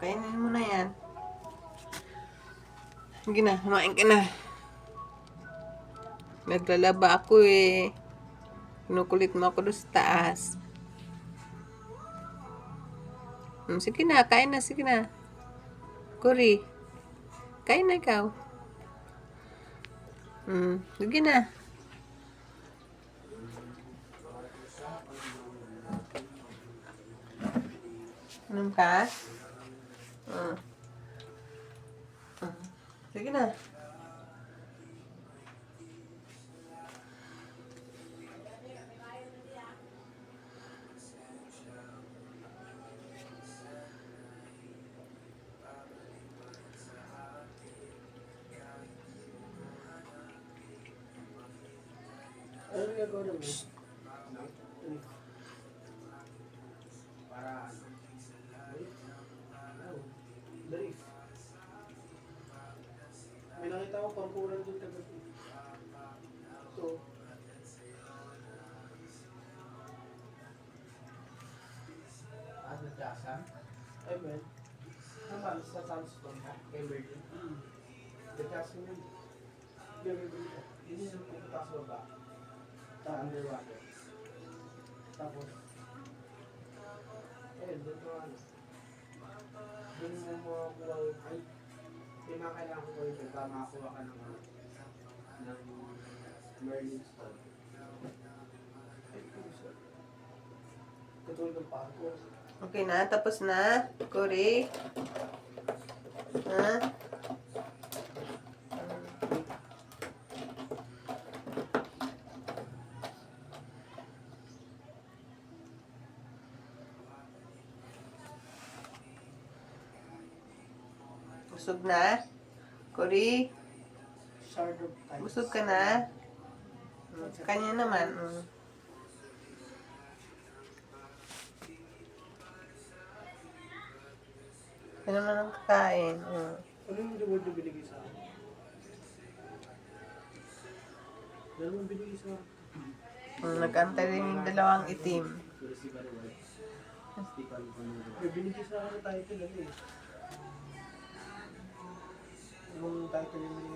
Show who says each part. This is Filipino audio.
Speaker 1: Kainin mo na yan. Sige na, kumain ka na. Naglalaba ako eh. Kinukulit mo ako doon sa taas. Sige na, kain na, sige na. Kuri, kain na ikaw. Sige na. Anong ka? Sige na.
Speaker 2: Ano yung gagawin mo? Para drift. May nakita ko pampulan doon kagabi. Ito. Nagkasan? Ay, man. Naman, sa Sandstorm ha? Kay Merlin. Nagkasan yun. Gagawin ko. Yun yung pupunta sa baba. Sa underwater. Tapos, doon ko ano. Doon mo makakuha yung, ay, may mga kailangan ko yun, para makakuha ka ng Merlin stone. Ay, puso. Katulad ng parko.
Speaker 1: Okay na, tapos na. Kuri. Ha? Busog na? Kuri?
Speaker 2: Shard of Tides.
Speaker 1: Busog ka na? Kanya naman. Ano naman ang kakain?
Speaker 2: Ano yung reward na binigay sa akin? Dalawang binigay sa akin.
Speaker 1: Nagkantay rin yung dalawang itim.
Speaker 2: May binigay sa akin na title ano eh. Yung title yung binigay